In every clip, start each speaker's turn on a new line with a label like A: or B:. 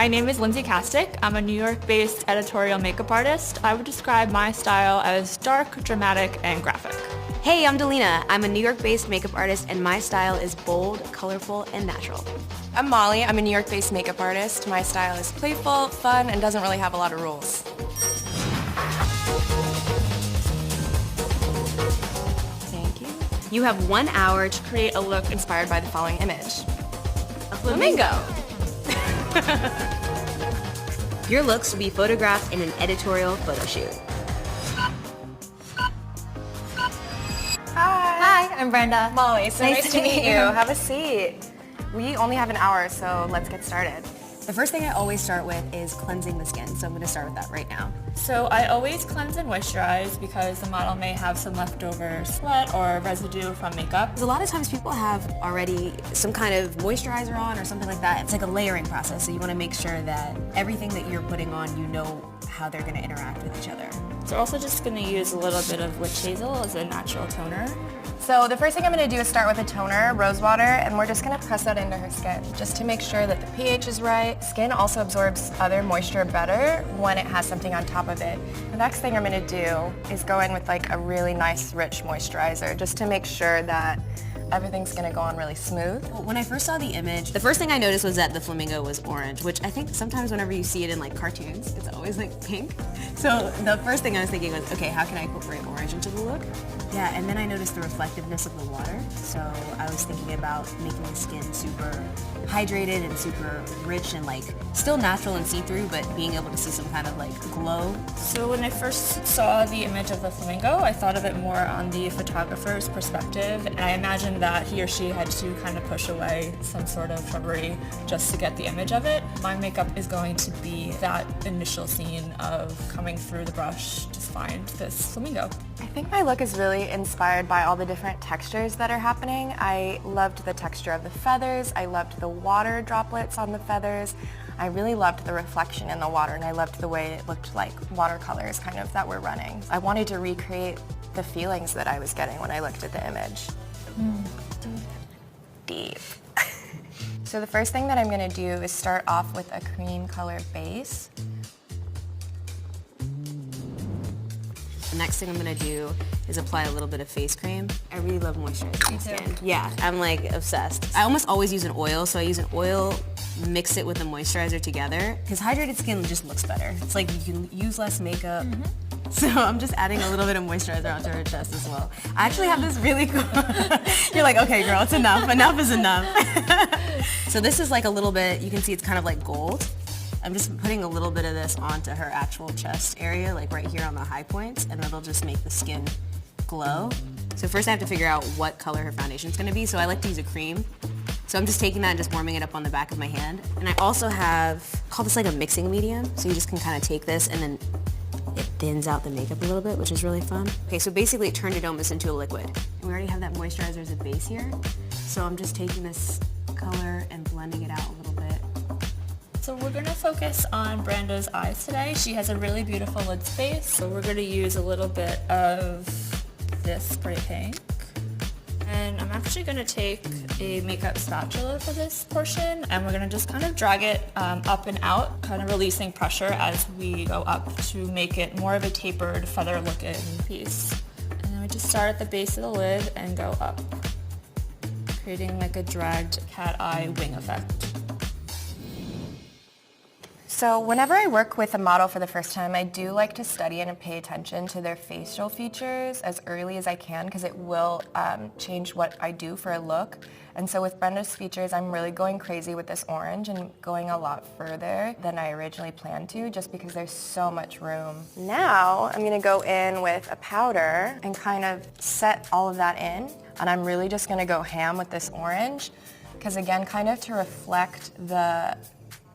A: My name is Lindsay Kastick. I'm a New York-based editorial makeup artist. I would describe my style as dark, dramatic, and graphic.
B: Hey, I'm Delina. I'm a New York-based makeup artist, and my style is bold, colorful, and natural.
C: I'm Molly. I'm a New York-based makeup artist. My style is playful, fun, and doesn't really have a lot of rules. Thank you.
B: You have 1 hour to
C: Create a look inspired by the following image.
B: a flamingo. Your looks will be photographed in an editorial photo shoot.
C: Hi,
D: I'm Brenda.
C: Molly. So
D: Nice to meet you.
C: Have a seat. We only have an hour, so let's get started.
B: The first thing I always start with is cleansing the skin, so I'm going to start with that right now.
A: So I always cleanse and moisturize because the model may have some leftover sweat or residue from makeup.
B: Because a lot of times people have already some kind of moisturizer on or something like that. It's like a layering process, so you want to make sure that everything that you're putting on, you know how they're going to interact with each other.
A: So we're also just going to use a little bit of witch hazel as a natural toner.
C: So the first thing I'm going to do is start with a toner, rose water, and we're just going to press that into her skin just to make sure that the pH is right. Skin also absorbs other moisture better when it has something on top of it. The next thing I'm going to do is go in with like a really nice rich moisturizer just to make sure that everything's going to go on really smooth.
B: When I first saw the image, the first thing I noticed was that the flamingo was orange, which I think sometimes whenever you see it in like cartoons, it's always like pink. So the first thing I was thinking was, okay, how can I incorporate orange into the look? Yeah, and then I noticed the reflectiveness of the water. So I was thinking about making the skin super hydrated and super rich and like still natural and see-through, but being able to see some kind of like glow.
A: So when I first saw the image of the flamingo, I thought of it more on the photographer's perspective, and I imagined that he or she had to kind of push away some sort of shrubbery just to get the image of it. My makeup is going to be that initial scene of coming through the brush to find this flamingo.
C: I think my look is really inspired by all the different textures that are happening. I loved the texture of the feathers. I loved the water droplets on the feathers. I really loved the reflection in the water, and I loved the way it looked like watercolors kind of that were running. I wanted to recreate the feelings that I was getting when I looked at the image. Deep. So the first thing that I'm going to do is start off with a cream color base.
B: The next thing I'm gonna do is apply a little bit of face cream. I really love moisturizing my skin. Yeah, I'm like obsessed. I almost always use an oil, so I use an oil, mix it with the moisturizer together, because hydrated skin just looks better. It's like you can use less makeup. So I'm just adding a little bit of moisturizer onto her chest as well. I actually have this really cool, you're like, okay girl, it's enough. Enough is enough. So this is like a little bit, you can see it's kind of like gold. I'm just putting a little bit of this onto her actual chest area, like right here on the high points, and it'll just make the skin glow. So first I have to figure out what color her foundation is going to be, so I like to use a cream. So I'm just taking that and just warming it up on the back of my hand. And I also have, call this like a mixing medium, so you just can kind of take this and then it thins out the makeup a little bit, which is really fun. Okay, so basically it turned it almost into a liquid. And we already have that moisturizer as a base here, so I'm just taking this color and blending it out a little bit.
A: So we're going to focus on Branda's eyes today. She has a really beautiful lid space, so we're going to use a little bit of this spray paint. And I'm actually going to take a makeup spatula for this portion, and we're going to just kind of drag it up and out, kind of releasing pressure as we go up to make it more of a tapered feather looking piece. And then we just start at the base of the lid and go up, creating like a dragged cat eye wing effect.
C: So whenever I work with a model for the first time, I do like to study and pay attention to their facial features as early as I can, because it will change what I do for a look. And so with Brenda's features, I'm really going crazy with this orange and going a lot further than I originally planned to, just because there's so much room. Now I'm going to go in with a powder and kind of set all of that in. And I'm really just going to go ham with this orange, because again, kind of to reflect the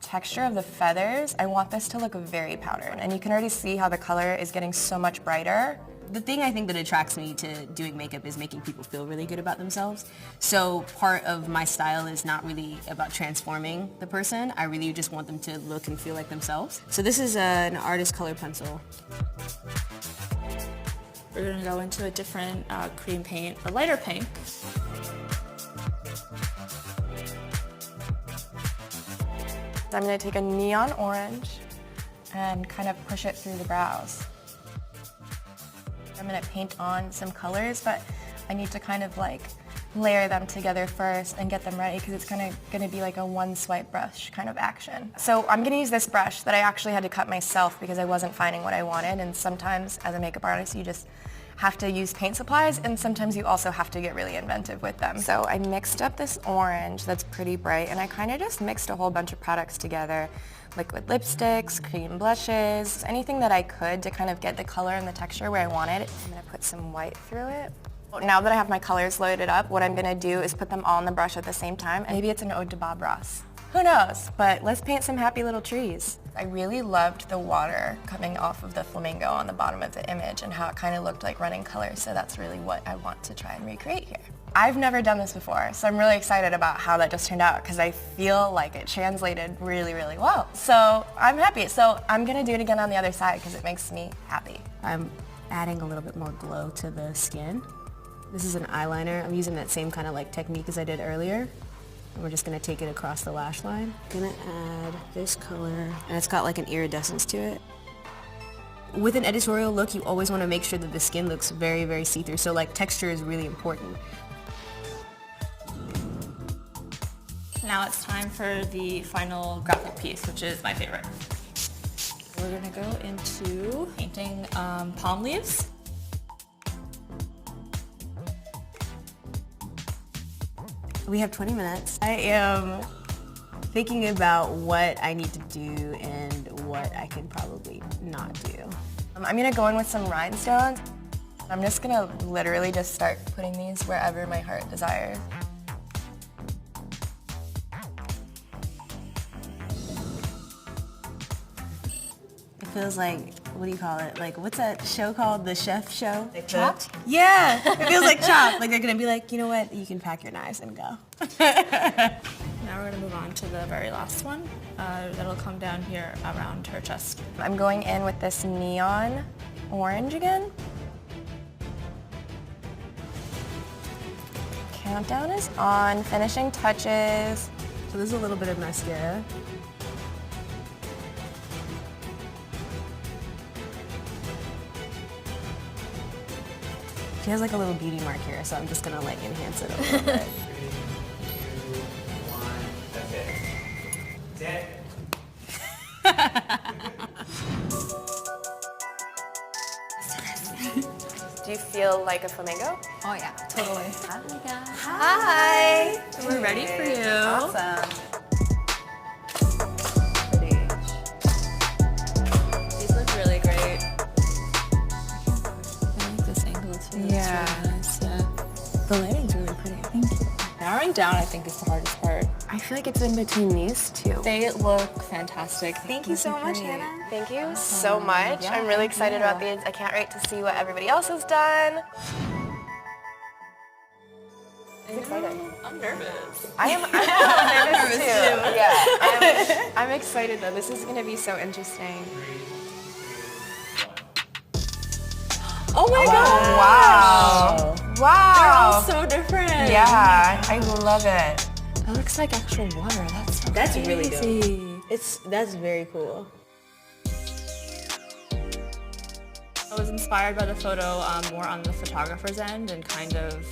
C: texture of the feathers, I want this to look very powdered. And you can already see how the color is getting so much brighter.
B: The thing I think that attracts me to doing makeup is making people feel really good about themselves. So part of my style is not really about transforming the person. I really just want them to look and feel like themselves. So this is an artist color pencil.
A: We're going to go into a different cream paint, a lighter pink.
C: I'm gonna take a neon orange and kind of push it through the brows. I'm gonna paint on some colors, but I need to kind of like layer them together first and get them ready because it's gonna be like a one swipe brush kind of action. So I'm gonna use this brush that I actually had to cut myself because I wasn't finding what I wanted, and sometimes as a makeup artist you just have to use paint supplies, and sometimes you also have to get really inventive with them. So I mixed up this orange that's pretty bright, and I kind of just mixed a whole bunch of products together. Liquid lipsticks, cream blushes, anything that I could to kind of get the color and the texture where I wanted it. I'm gonna put some white through it. Now that I have my colors loaded up, what I'm gonna do is put them all on the brush at the same time. Maybe it's an ode to Bob Ross. Who knows? But let's paint some happy little trees. I really loved the water coming off of the flamingo on the bottom of the image and how it kind of looked like running colors, so that's really what I want to try and recreate here. I've never done this before, so I'm really excited about how that just turned out because I feel like it translated really, really well. So I'm happy. So I'm gonna do it again on the other side because it makes me happy.
B: I'm adding a little bit more glow to the skin. This is an eyeliner. I'm using that same kind of like technique as I did earlier. And we're just gonna take it across the lash line. Gonna add this color, and it's got like an iridescence to it. With an editorial look, you always wanna make sure that the skin looks very, very see-through. So like texture is really important.
A: Now it's time for the final graphic piece, which is my favorite. We're gonna go into painting palm leaves.
B: We have 20 minutes. I am thinking about what I need to do and what I can probably not do.
C: I'm gonna go in with some rhinestones. I'm just gonna literally just start putting these wherever my heart desires.
B: It feels like, what do you call it? Like, what's that show called? The chef show?
C: Chopped?
B: Yeah, it feels like Chopped. Like they're gonna be like, you know what? You can pack your knives and go.
A: Now we're gonna move on to the very last one. That'll come down here around her chest.
C: I'm going in with this neon orange again. Countdown is on, finishing touches.
B: So there's a little bit of mascara. She has like a little beauty mark here, so I'm just gonna like enhance it a little bit.
D: 3, 2, 1, that's it.
C: Do you feel like a flamingo?
A: Oh yeah, totally.
C: Hi!
A: We're ready for you.
C: Awesome.
A: These look really great. I like this angle too.
C: Yeah.
A: It's really nice. Yeah. The lighting's really pretty. Thank you. Narrowing down, I think, is the hardest part.
C: I feel like it's in between these two.
A: They look fantastic.
B: Thank you so much, Hannah.
C: Thank you so much.
A: Yeah,
C: I'm really excited about these. I can't wait to see what everybody else has done. I'm excited.
A: I'm nervous.
C: I'm nervous too. Yeah. I'm excited though. This is going to be so interesting.
A: Oh my god!
C: Wow.
A: They're
C: Wow.
A: all so different.
C: Yeah, I love it.
A: It looks like actual water.
B: That's really
A: crazy.
B: That's very cool.
A: I was inspired by the photo more on the photographer's end and kind of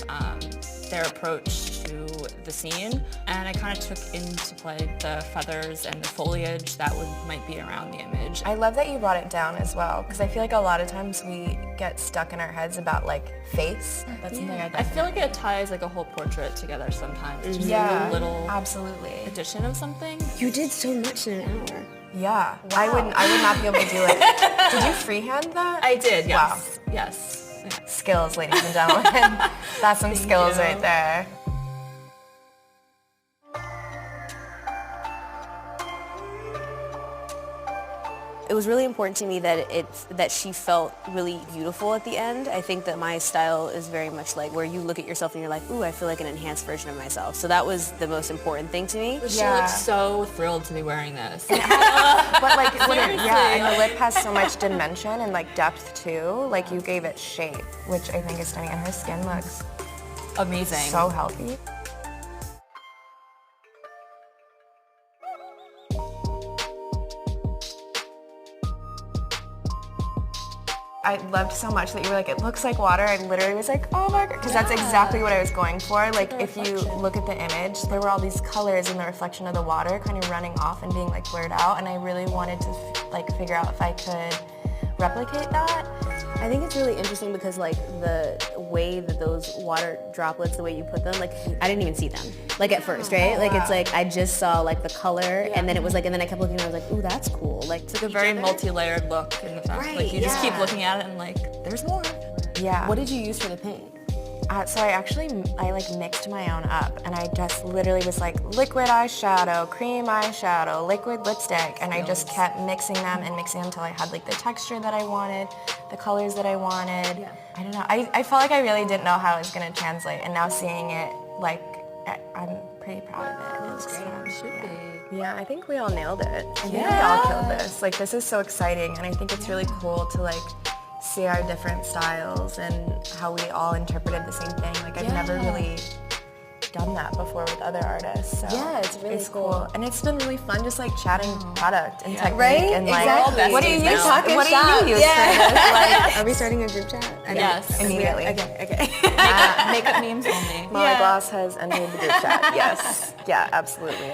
A: their approach to the scene, and I kind of took into play the feathers and the foliage that might be around the image.
C: I love that you brought it down as well, because I feel like a lot of times we get stuck in our heads about like face. That's something
A: I feel like it ties like a whole portrait together sometimes. Just like
C: Yeah,
A: a little
C: absolutely.
A: addition of something.
B: You did so much in an hour.
C: Yeah, I would not be able to do it. Did you freehand that?
A: I did, yes.
C: Wow.
A: Yes.
C: Skills, ladies and gentlemen. That's some skills right there.
B: It was really important to me that she felt really beautiful at the end. I think that my style is very much like where you look at yourself and you're like, ooh, I feel like an enhanced version of myself. So that was the most important thing to me.
A: She
C: Yeah.
A: looks so thrilled to be wearing this.
C: But like,
A: Seriously.
C: and the lip has so much dimension and like depth too. Like you gave it shape, which I think is stunning, and her skin looks
A: Amazing.
C: so healthy. I loved so much that you were like, it looks like water. I literally was like, oh my God, because that's exactly what I was going for. Like, if you look at the image, there were all these colors in the reflection of the water kind of running off and being like blurred out, and I really wanted to like figure out if I could replicate that.
B: I think it's really interesting because like the way that those water droplets, the way you put them, like I didn't even see them. Like at first, right? Like it's like I just saw like the color and then it was like, and then I kept looking and I was like, ooh, that's cool. Like
A: It's like a very multi-layered look in the fact. Like you just keep looking at it and like, there's more.
C: Yeah.
B: What did you use for the paint?
C: So I like mixed my own up, and I just literally was like liquid eyeshadow, cream eyeshadow, liquid lipstick, and I just kept mixing them until I had like the texture that I wanted, the colors that I wanted. Yeah. I don't know. I felt like I really didn't know how it was going to translate, and now seeing it, like, I'm pretty proud of it.
B: That's great.
C: Yeah, I think we all nailed it. I think we all killed this. Like, this is so exciting, and I think it's really cool to like see our different styles and how we all interpreted the same thing. Like, I've never really done that before with other artists. So
B: yeah, it's really cool.
C: And it's been really fun just like chatting product and technique.
B: Right?
C: And like,
B: Exactly.
C: what do you use? What do you use
B: Yeah.
C: for this? Like,
B: Are we starting a group chat?
A: Yes.
C: Immediately.
B: Okay.
A: Makeup memes only.
C: Molly Gloss has entered the group chat. Yes. Yeah, absolutely.